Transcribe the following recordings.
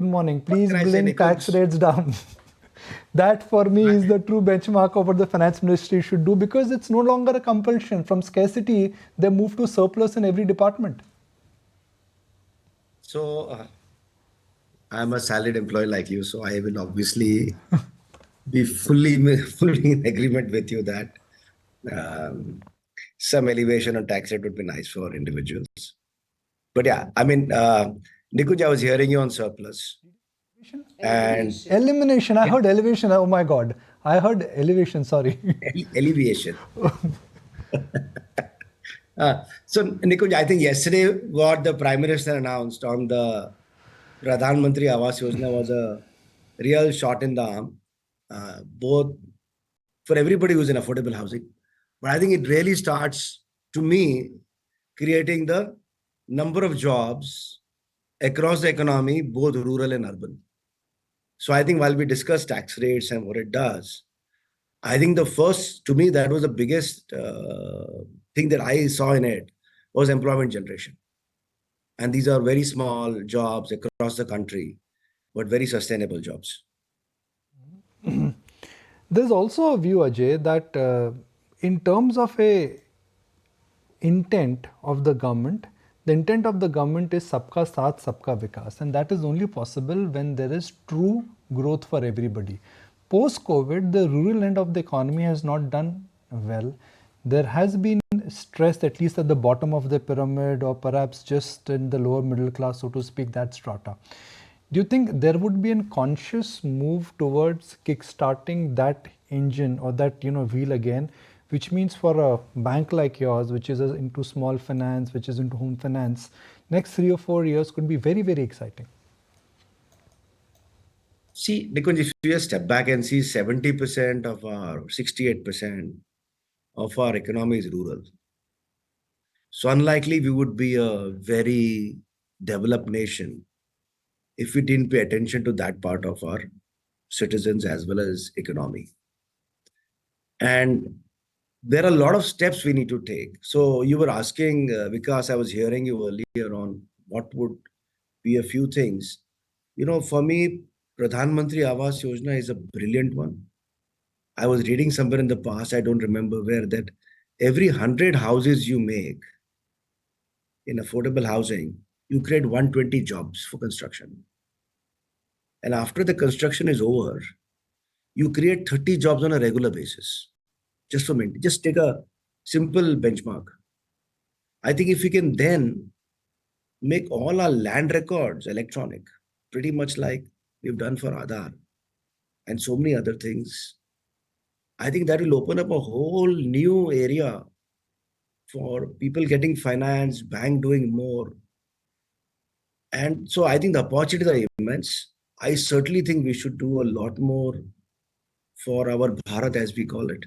Good morning. What Please can I say, bring tax Nikunj? rates down. That for me is I- the true benchmark of what the finance ministry should do, because it's no longer a compulsion. From scarcity, they move to surplus in every department. So, I'm a salaried employee like you, so I will obviously be fully in agreement with you that um, some elevation on tax rate would be nice for individuals. But yeah, I mean, Nikunj, I was hearing you on surplus and Elimination. I heard elevation. Oh my God. I heard elevation. Sorry. alleviation. So, Nikunj, I think yesterday what the Prime Minister announced on the Pradhan Mantri Awas Yojana was a real shot in the arm, both for everybody who's in affordable housing. But I think it really starts, to me, creating the number of jobs across the economy, both rural and urban. So I think while we discuss tax rates and what it does, I think the first, to me, that was the biggest thing that I saw in it was employment generation. And these are very small jobs across the country, but very sustainable jobs. There's also a view, Ajay, that in terms of a intent of the government, the intent of the government is sabka saath, sabka vikas, and that is only possible when there is true growth for everybody. Post COVID, the rural end of the economy has not done well. There has been stress, at least at the bottom of the pyramid, or perhaps just in the lower middle class, so to speak, that strata. Do you think there would be a conscious move towards kickstarting that engine, or that wheel again, which means for a bank like yours, which is into small finance, which is into home finance, next 3 or 4 years could be very, very exciting? See, because if you just step back and see 70% of our 68% of our economy is rural. So unlikely we would be a very developed nation if we didn't pay attention to that part of our citizens as well as economy. And there are a lot of steps we need to take. So you were asking, Vikas, I was hearing you earlier on what would be a few things. For me, Pradhan Mantri Awas Yojana is a brilliant one. I was reading somewhere in the past, I don't remember where, that every 100 houses you make in affordable housing, you create 120 jobs for construction. And after the construction is over, you create 30 jobs on a regular basis. Just for me, just take a simple benchmark. I think if we can then make all our land records electronic, pretty much like we've done for Aadhaar and so many other things, I think that will open up a whole new area for people getting finance, bank doing more. And so I think the opportunities are immense. I certainly think we should do a lot more for our Bharat, as we call it.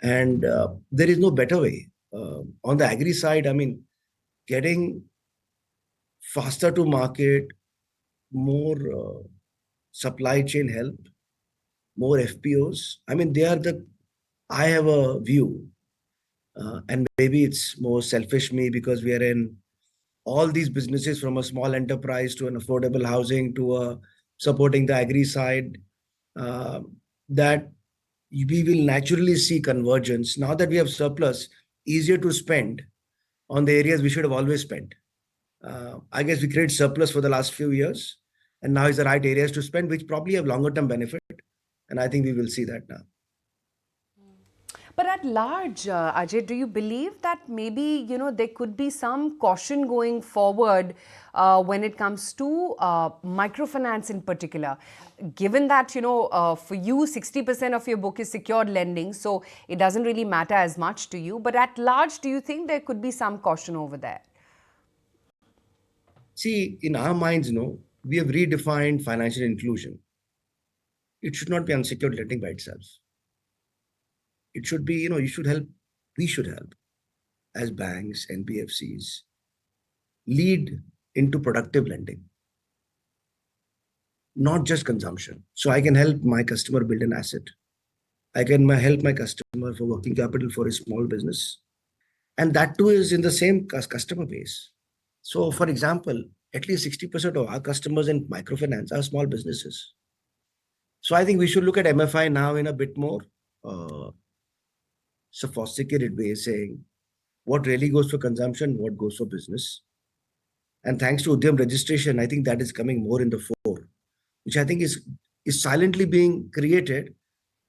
And there is no better way. On the agri side, I mean, getting faster to market, more supply chain help, more FPOs. I mean, I have a view, and maybe it's more selfish me because we are in all these businesses from a small enterprise to an affordable housing to supporting the agri side, uh, that we will naturally see convergence. Now that we have surplus, easier to spend on the areas we should have always spent. I guess we create surplus for the last few years, and now is the right areas to spend, which probably have longer term benefit. And I think we will see that now. But at large, Ajay, do you believe that maybe there could be some caution going forward when it comes to microfinance in particular? Given that for you 60% of your book is secured lending, so it doesn't really matter as much to you. But at large, do you think there could be some caution over there? See, in our minds, we have redefined financial inclusion. It should not be unsecured lending by itself. It should be, we should help as banks, NBFCs, lead into productive lending, not just consumption. So I can help my customer build an asset. I can help my customer for working capital for a small business. And that too is in the same customer base. So, for example, at least 60% of our customers in microfinance are small businesses. So I think we should look at MFI now in a bit more uh, sophisticated way, saying what really goes for consumption, what goes for business. And thanks to Udyam registration, I think that is coming more in the fore, which I think is silently being created.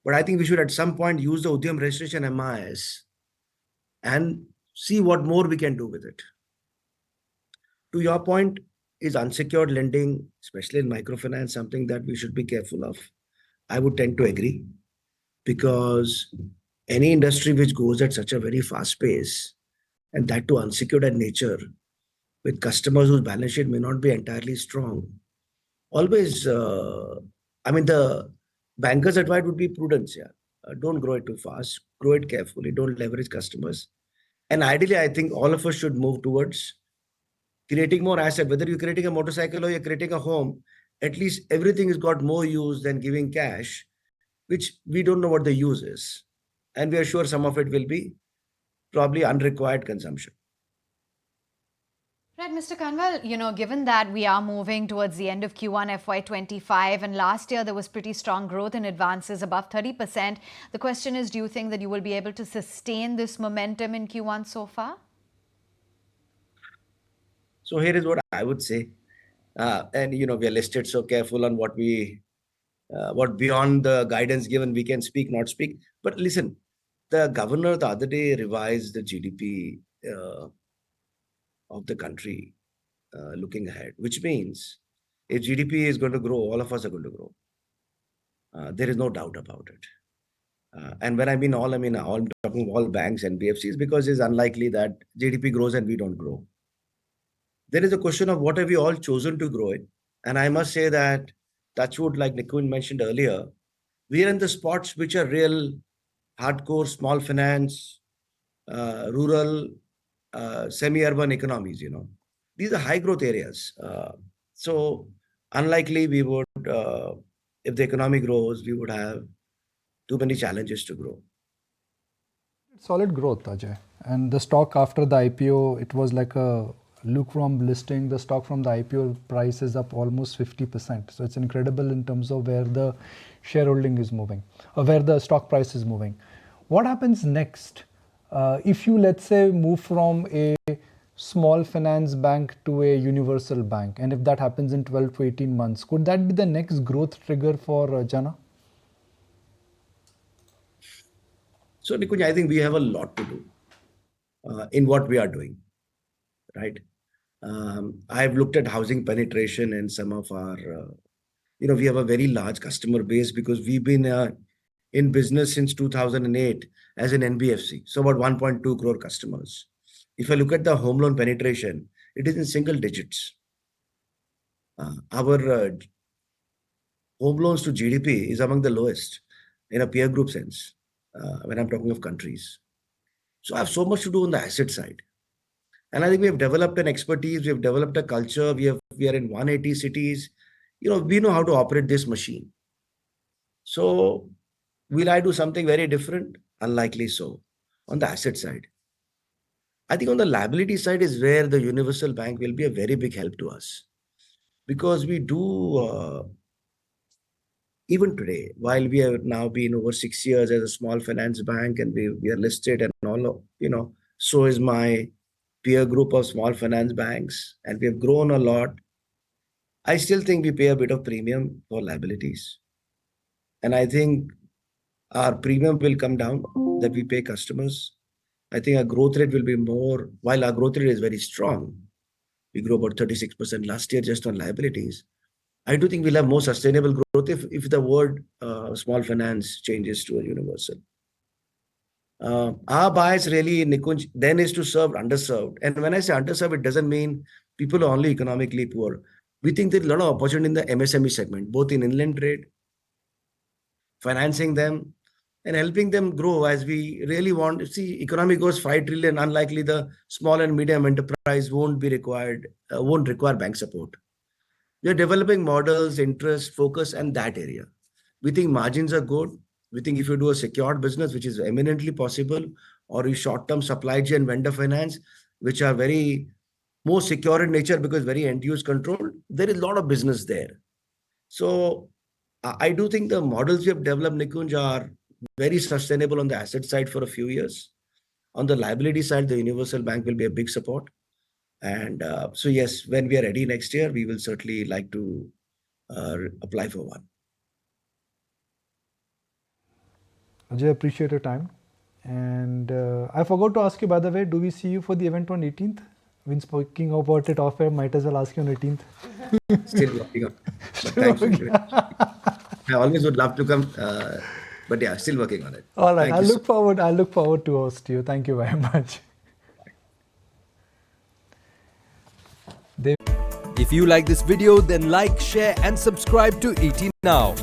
But I think we should at some point use the Udyam registration MIS and see what more we can do with it. To your point, is unsecured lending, especially in microfinance, something that we should be careful of? I would tend to agree, because any industry which goes at such a very fast pace, and that too unsecured in nature, with customers whose balance sheet may not be entirely strong, always, I mean, the banker's advice would be prudence. Yeah, don't grow it too fast. Grow it carefully. Don't leverage customers. And ideally, I think all of us should move towards creating more asset. Whether you're creating a motorcycle or you're creating a home, at least everything has got more use than giving cash, which we don't know what the use is, and we are sure some of it will be probably unrequired consumption. Right, Mr. Kanwal, given that we are moving towards the end of Q1 FY25 and last year there was pretty strong growth in advances above 30%, the question is, do you think that you will be able to sustain this momentum in Q1 so far? So here is what I would say. And we are listed, so careful on what beyond the guidance given we can speak, not speak. But listen, the governor the other day revised the GDP of the country looking ahead, which means if GDP is going to grow, all of us are going to grow. There is no doubt about it. And when I mean all, I'm talking all banks and BFCs, because it's unlikely that GDP grows and we don't grow. There is a question of what have we all chosen to grow it. And I must say that touchwood, like Nikunj mentioned earlier, we are in the spots which are real hardcore small finance, rural, semi-urban economies. These are high growth areas. So unlikely we would, if the economy grows, we would have too many challenges to grow. Solid growth, Ajay. And the stock after the IPO, it was like a lukewarm listing. The stock from the IPO price is up almost 50%. So it's incredible in terms of where the shareholding is moving, or where the stock price is moving. What happens next? If you, let's say, move from a small finance bank to a universal bank, and if that happens in 12 to 18 months, could that be the next growth trigger for Jana? So, Nikunj, I think we have a lot to do in what we are doing, right? I've looked at housing penetration and some of our, we have a very large customer base because we've been in business since 2008 as an NBFC. So about 1.2 crore customers. If I look at the home loan penetration, it is in single digits. Our home loans to GDP is among the lowest in a peer group sense when I'm talking of countries. So I have so much to do on the asset side. And I think we have developed an expertise, we have developed a culture, we are in 180 cities. We know how to operate this machine. So will I do something very different? Unlikely so. On the asset side, I think on the liability side is where the universal bank will be a very big help to us, because we do even today, while we have now been over 6 years as a small finance bank and we are listed and all of, so is my peer group of small finance banks, and we have grown a lot. I still think we pay a bit of premium for liabilities. And I think our premium will come down that we pay customers. I think our growth rate will be more, while our growth rate is very strong. We grew about 36% last year just on liabilities. I do think we'll have more sustainable growth if the word small finance changes to a universal. Our bias really, Nikunj, then is to serve underserved. And when I say underserved, it doesn't mean people are only economically poor. We think there's a lot of opportunity in the MSME segment, both in inland trade, financing them, and helping them grow as we really want. See, economy goes 5 trillion, unlikely the small and medium enterprise won't require bank support. We are developing models, interest, focus, and that area. We think margins are good. We think if you do a secured business, which is eminently possible, or you short-term supply chain vendor finance, which are very more secure in nature because very end-use controlled. There is a lot of business there. So I do think the models we have developed, Nikunj, are very sustainable on the asset side for a few years. On the liability side, the universal bank will be a big support. And so, yes, when we are ready next year, we will certainly like to apply for one. Ajay, appreciate your time. And I forgot to ask you, by the way, do we see you for the event on 18th? Been speaking about it off air, might as well ask you on 18th. Still working on it. But thanks. I always would love to come. But yeah, still working on it. All right, Thank I you look forward. I look forward to host you. Thank you very much. If you like this video, then like, share and subscribe to ET Now.